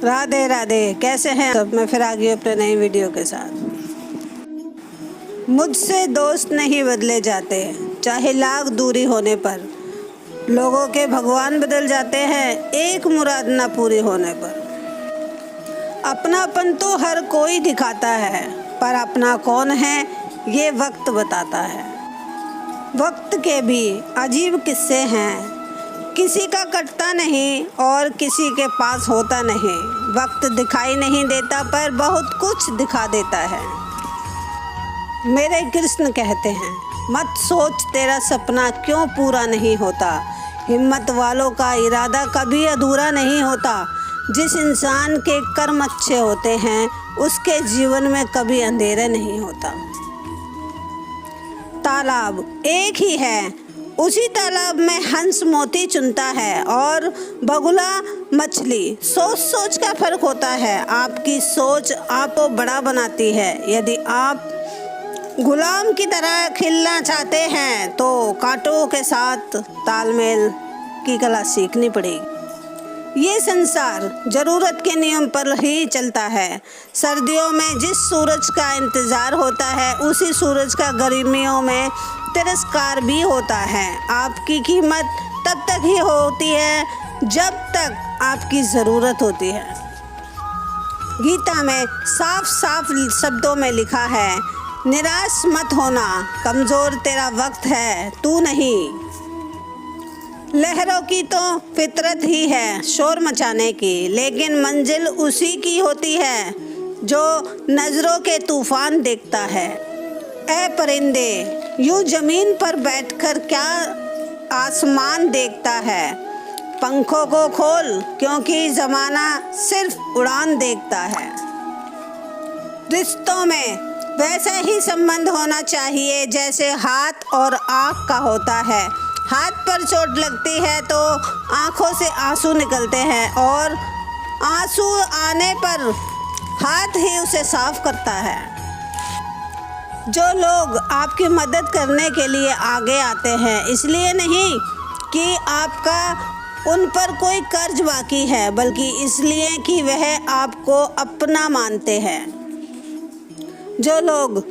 राधे राधे, कैसे हैं सब। मैं फिर आ गई अपने नई वीडियो के साथ। मुझसे दोस्त नहीं बदले जाते, चाहे लाख दूरी होने पर। लोगों के भगवान बदल जाते हैं एक मुराद ना पूरी होने पर। अपनापन तो हर कोई दिखाता है, पर अपना कौन है ये वक्त बताता है। वक्त के भी अजीब किस्से हैं, किसी का कटता नहीं और किसी के पास होता नहीं। वक्त दिखाई नहीं देता पर बहुत कुछ दिखा देता है। मेरे कृष्ण कहते हैं, मत सोच तेरा सपना क्यों पूरा नहीं होता। हिम्मत वालों का इरादा कभी अधूरा नहीं होता। जिस इंसान के कर्म अच्छे होते हैं उसके जीवन में कभी अंधेरा नहीं होता। तालाब एक ही है, उसी तालाब में हंस मोती चुनता है और बगुला मछली। सोच सोच का फर्क होता है। आपकी सोच आपको बड़ा बनाती है। यदि आप गुलाम की तरह खिलना चाहते हैं तो कांटों के साथ तालमेल की कला सीखनी पड़ेगी। ये संसार ज़रूरत के नियम पर ही चलता है। सर्दियों में जिस सूरज का इंतज़ार होता है उसी सूरज का गर्मियों में तिरस्कार भी होता है। आपकी कीमत तब तक ही होती है जब तक आपकी ज़रूरत होती है। गीता में साफ साफ शब्दों में लिखा है, निराश मत होना, कमज़ोर तेरा वक्त है, तू नहीं। लहरों की तो फितरत ही है शोर मचाने की, लेकिन मंजिल उसी की होती है जो नज़रों के तूफान देखता है। ऐ परिंदे, यूं ज़मीन पर बैठकर क्या आसमान देखता है। पंखों को खोल क्योंकि ज़माना सिर्फ उड़ान देखता है। रिश्तों में वैसा ही संबंध होना चाहिए जैसे हाथ और आँख का होता है। हाथ पर चोट लगती है तो आँखों से आंसू निकलते हैं और आंसू आने पर हाथ ही उसे साफ करता है। जो लोग आपकी मदद करने के लिए आगे आते हैं इसलिए नहीं कि आपका उन पर कोई कर्ज बाकी है, बल्कि इसलिए कि वह आपको अपना मानते हैं। जो लोग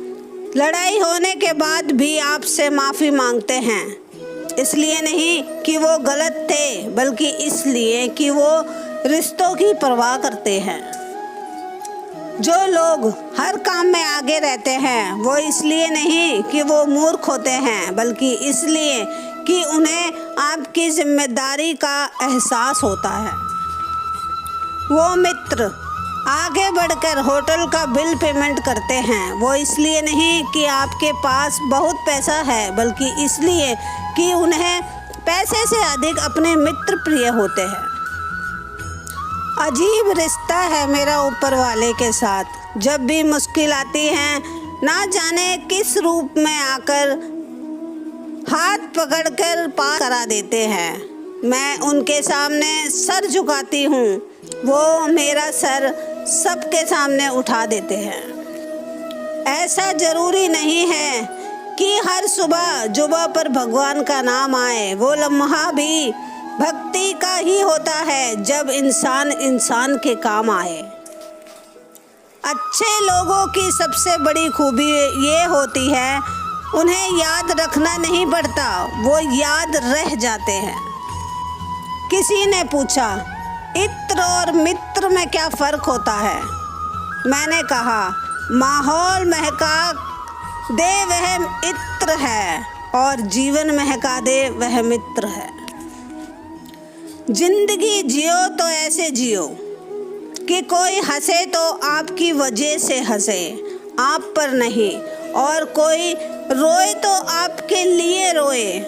लड़ाई होने के बाद भी आपसे माफ़ी मांगते हैं इसलिए नहीं कि वो गलत थे, बल्कि इसलिए कि वो रिश्तों की परवाह करते हैं। जो लोग हर काम में आगे रहते हैं वो इसलिए नहीं कि वो मूर्ख होते हैं, बल्कि इसलिए कि उन्हें आपकी जिम्मेदारी का एहसास होता है। वो मित्र आगे बढ़कर होटल का बिल पेमेंट करते हैं, वो इसलिए नहीं कि आपके पास बहुत पैसा है, बल्कि इसलिए कि उन्हें पैसे से अधिक अपने मित्र प्रिय होते हैं। अजीब रिश्ता है मेरा ऊपर वाले के साथ। जब भी मुश्किल आती है ना जाने किस रूप में आकर हाथ पकड़कर पार करा देते हैं। मैं उनके सामने सर झुकाती हूँ, वो मेरा सर सबके सामने उठा देते हैं। ऐसा ज़रूरी नहीं है कि हर सुबह जुबा पर भगवान का नाम आए। वो लम्हा भी भक्ति का ही होता है जब इंसान इंसान के काम आए। अच्छे लोगों की सबसे बड़ी खूबी ये होती है उन्हें याद रखना नहीं पड़ता, वो याद रह जाते हैं। किसी ने पूछा, इत्र और मित्र में क्या फ़र्क होता है। मैंने कहा, माहौल महका दे वह इत्र है और जीवन महका दे वह मित्र है। जिंदगी जियो तो ऐसे जियो कि कोई हंसे तो आपकी वजह से हंसे, आप पर नहीं, और कोई रोए तो आपके लिए रोए,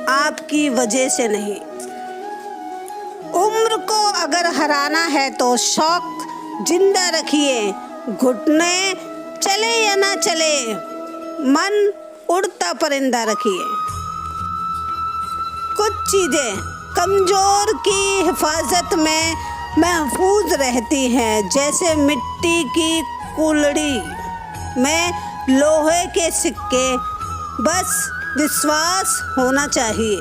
आपकी वजह से नहीं। उम्र को अगर हराना है तो शौक जिंदा रखिए, घुटने चले या ना चले, मन उड़ता परिंदा रखिए। कुछ चीज़ें कमज़ोर की हिफाजत में महफूज रहती हैं, जैसे मिट्टी की कुल्हड़ी में लोहे के सिक्के। बस विश्वास होना चाहिए।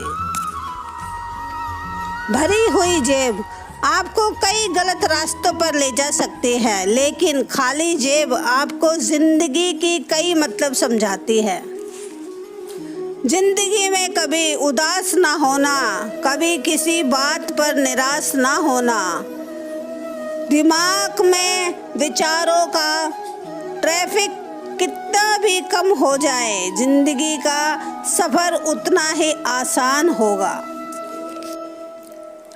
भरी हुई जेब आपको कई गलत रास्तों पर ले जा सकती है, लेकिन खाली जेब आपको जिंदगी की कई मतलब समझाती है। जिंदगी में कभी उदास ना होना, कभी किसी बात पर निराश ना होना, दिमाग में विचारों का ट्रैफिक कितना भी कम हो जाए, जिंदगी का सफर उतना ही आसान होगा।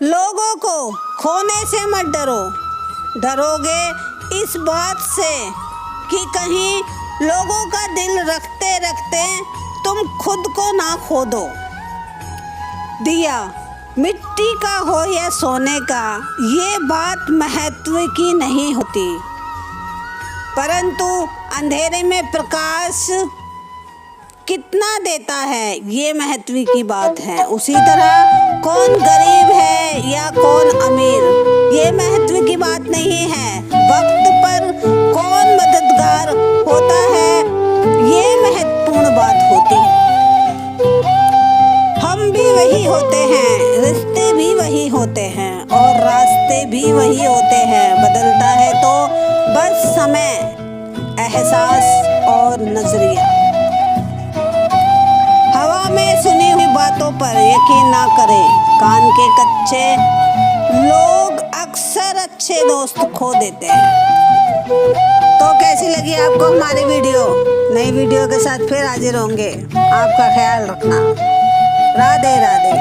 लोगों को खोने से मत डरो, डरोगे इस बात से कि कहीं लोगों का दिल रखते रखते तुम खुद को ना खो दो। दिया मिट्टी का हो या सोने का, ये बात महत्व की नहीं होती, परंतु अंधेरे में प्रकाश कितना देता है ये महत्व की बात है। उसी तरह कौन गरीब है या कौन अमीर, ये महत्व की बात नहीं है। वक्त पर कौन मददगार होता है, ये महत्वपूर्ण बात होती है। हम भी वही होते हैं, रिश्ते भी वही होते हैं और रास्ते भी वही होते हैं। बदलता है तो बस समय, एहसास और नजरिया। हवा में सुनी हुई बातों पर यकीन ना करें, कान के कच्चे लोग अक्सर अच्छे दोस्त खो देते हैं। तो कैसी लगी आपको हमारी वीडियो? नई वीडियो के साथ फिर हाजिर होंगे। आपका ख्याल रखना। राधे राधे।